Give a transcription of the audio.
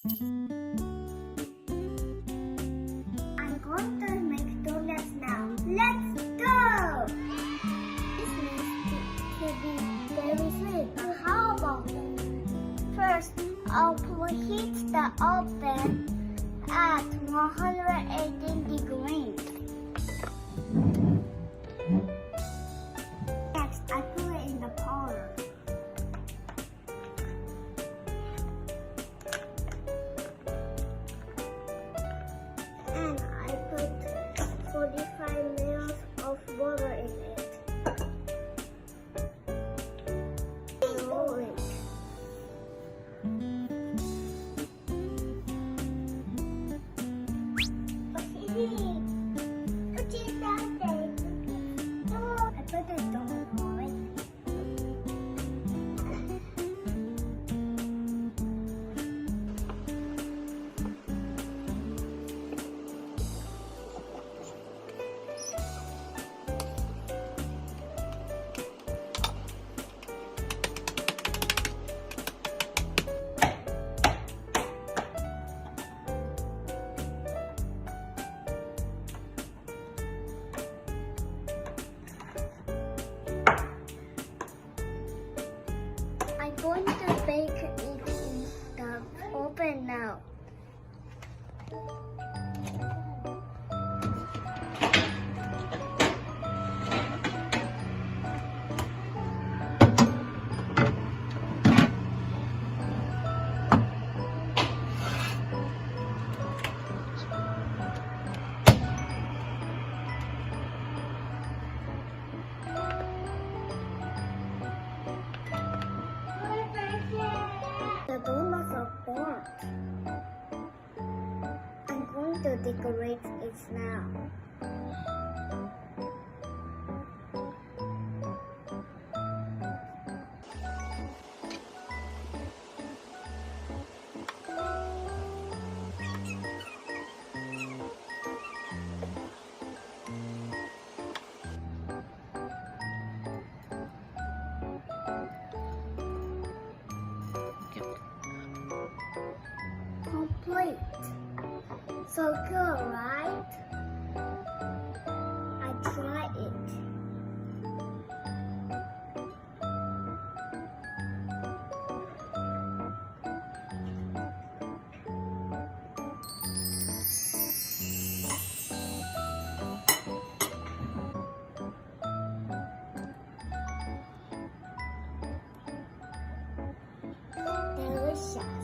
I'm going to make donuts now. Let's go! This needs to be very sweet, but how about it? First, I'll preheat the oven at 118 degrees. Next, I put it in the powder. And I put 45 ml of water in it. Roll it. Put it down there. I put it down, right? I'm going to bake it in the oven now. The donuts are burnt. I'm going to decorate it now. Complete. So good, right? I try it. Delicious.